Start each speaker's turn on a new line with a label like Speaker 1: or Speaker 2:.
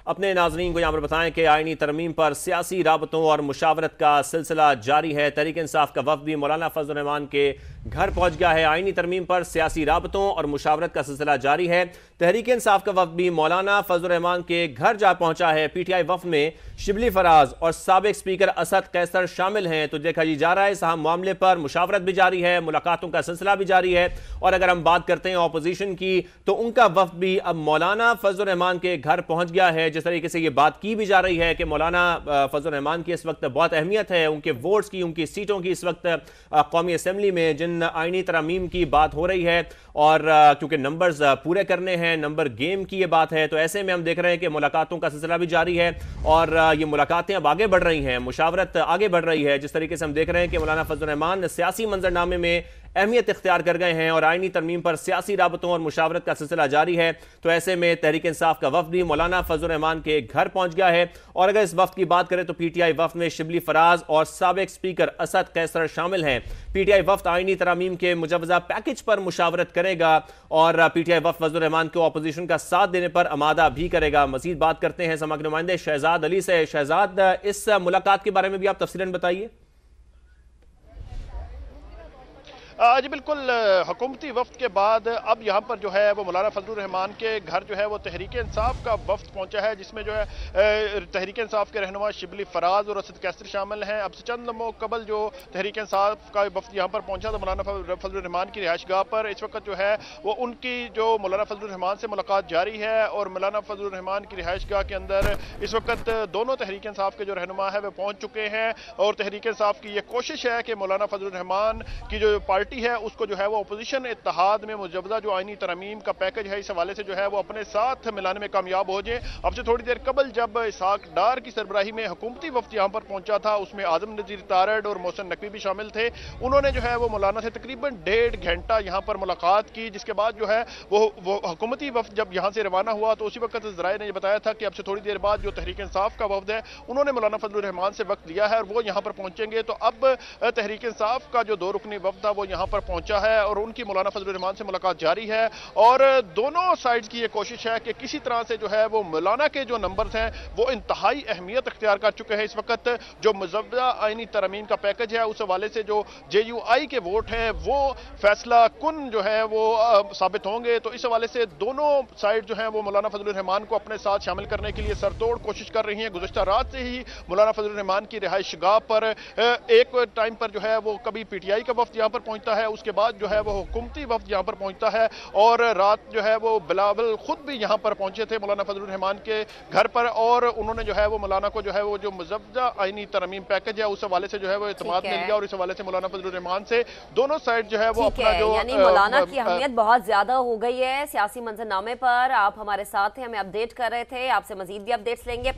Speaker 1: اپنے ناظرین کو یہاں پر بتائیں کہ آئینی ترمیم پر سیاسی رابطوں اور مشاورت کا سلسلہ جاری ہے۔ تحریک انصاف کا وفد بھی مولانا فضل الرحمان کے گھر پہنچ گیا ہے۔ آئینی ترمیم پر سیاسی رابطوں اور مشاورت کا سلسلہ جاری ہے۔ تحریک انصاف کا وفد بھی مولانا فضل الرحمان کے گھر جا پہنچا ہے۔ پی ٹی آئی وفد میں شبلی فراز اور سابق سپیکر اسد قیصر شامل ہیں۔ تو دیکھا جا رہا ہے اس اہم معاملے پر مشاورت بھی جاری ہے، ملاقاتوں کا سلسلہ بھی جاری ہے۔ اور اگر ہم بات کرتے ہیں اپوزیشن کی تو ان کا وفد بھی اب مولانا فضل الرحمان کے گھر پہنچ گیا ہے۔ جس طریقے سے یہ بات کی بھی جا رہی ہے کہ مولانا فضل الرحمان کی اس وقت بہت اہمیت ہے، ان کے ووٹس کی، ان کی سیٹوں کی اس وقت قومی اسمبلی میں جن آئینی ترامیم کی بات ہو رہی ہے، اور کیونکہ نمبرز پورے کرنے ہیں، نمبر گیم کی یہ بات ہے، تو ایسے میں ہم دیکھ رہے ہیں کہ ملاقاتوں کا سلسلہ بھی جاری ہے اور یہ ملاقاتیں اب آگے بڑھ رہی ہیں، مشاورت آگے بڑھ رہی ہے۔ جس طریقے سے ہم دیکھ رہے ہیں کہ مولانا فضل الرحمان سیاسی منظرنامے میں اہمیت اختیار کر گئے ہیں اور آئینی ترمیم پر سیاسی رابطوں اور مشاورت کا سلسلہ جاری ہے، تو ایسے میں تحریک انصاف کا وفد بھی مولانا فضل الرحمان کے گھر پہنچ گیا ہے۔ اور اگر اس وفد کی بات کریں تو پی ٹی آئی وفد میں شبلی فراز اور سابق سپیکر اسد قیصر شامل ہیں۔ پی ٹی آئی وفد آئینی ترامیم کے مجوزہ پیکج پر مشاورت کرے گا اور پی ٹی آئی وفد فضل الرحمان کو اپوزیشن کا ساتھ دینے پر آمادہ بھی کرے گا۔ مزید بات کرتے ہیں سماج کے نمائندے شہزاد علی سے۔ شہزاد، اس ملاقات کے بارے میں بھی آپ تفصیلاً بتائیے۔
Speaker 2: جی بالکل، حکومتی وفد کے بعد اب یہاں پر جو ہے وہ مولانا فضل الرحمان کے گھر جو ہے وہ تحریک انصاف کا وفد پہنچا ہے، جس میں جو ہے تحریک انصاف کے رہنما شبلی فراز اور اسد قیصر شامل ہیں۔ اب سے چند لمحوں قبل جو تحریک انصاف کا وفد یہاں پر پہنچا تھا مولانا فضل الرحمان کی رہائش گاہ پر، اس وقت جو ہے وہ ان کی جو مولانا فضل الرحمان سے ملاقات جاری ہے اور مولانا فضل الرحمان کی رہائش گاہ کے اندر اس وقت دونوں تحریک انصاف کے جو رہنما ہے وہ پہنچ چکے ہیں، اور تحریک انصاف کی یہ کوشش ہے کہ مولانا فضل الرحمان کی جو پارٹی ہے اس کو جو ہے وہ اپوزیشن اتحاد میں مجوزہ جو آئینی ترمیم کا پیکج ہے اس حوالے سے جو ہے وہ اپنے ساتھ ملانے میں کامیاب ہو جائیں۔ اب سے تھوڑی دیر قبل جب اسحاق ڈار کی سربراہی میں حکومتی وفد یہاں پر پہنچا تھا، اس میں اعظم نذیر تارڑ اور محسن نقوی بھی شامل تھے۔ انہوں نے جو ہے وہ مولانا سے تقریباً 1.5 گھنٹہ یہاں پر ملاقات کی، جس کے بعد جو ہے وہ حکومتی وفد جب یہاں سے روانہ ہوا تو اسی وقت ذرائع نے یہ بتایا تھا کہ اب سے تھوڑی دیر بعد جو تحریک انصاف کا وفد ہے انہوں نے مولانا فضل الرحمان سے وقت لیا ہے اور وہ یہاں پر پہنچیں گے۔ تو اب تحریک انصاف کا جو 2 رکنی وفد تھا وہ یہاں پر پہنچا ہے اور ان کی مولانا فضل الرحمان سے ملاقات جاری ہے، اور دونوں سائیڈز کی یہ کوشش ہے کہ کسی طرح سے جو ہے وہ مولانا کے جو نمبرز ہیں وہ انتہائی اہمیت اختیار کر چکے ہیں۔ اس وقت جو مجوزہ آئینی ترمیم کا پیکج ہے اس حوالے سے جو جے یو آئی کے ووٹ ہیں وہ فیصلہ کن جو ہے وہ ثابت ہوں گے، تو اس حوالے سے دونوں سائیڈ جو ہیں وہ مولانا فضل الرحمان کو اپنے ساتھ شامل کرنے کے لیے سرتوڑ کوشش کر رہی ہیں۔ گزشتہ رات سے ہی مولانا فضل الرحمان کی رہائش گاہ پر ایک ٹائم پر جو ہے وہ کبھی پی ٹی آئی کا وفد یہاں پر پہنچتا ہے، اس کے بعد جو ہے وہ حکومتی وفد یہاں پر پہنچتا ہے، اور رات جو ہے وہ بلاول خود بھی یہاں پر پہنچے تھے مولانا فضل الرحمان کے گھر پر، اور انہوں نے جو ہے وہ مولانا کو جو ہے وہ جو مجوزہ آئینی ترمیم پیکج ہے اس حوالے سے جو ہے وہ اعتماد مل گیا، اور اس حوالے سے مولانا فضل الرحمان سے دونوں سائڈ جو ہے وہ اپنا جو
Speaker 3: یعنی مولانا کی اہمیت بہت زیادہ ہو گئی ہے سیاسی منظرنامے پر۔ آپ ہمارے ساتھ ہیں، ہمیں اپڈیٹ کر رہے تھے، آپ سے مزید بھی اپڈیٹس لیں گے۔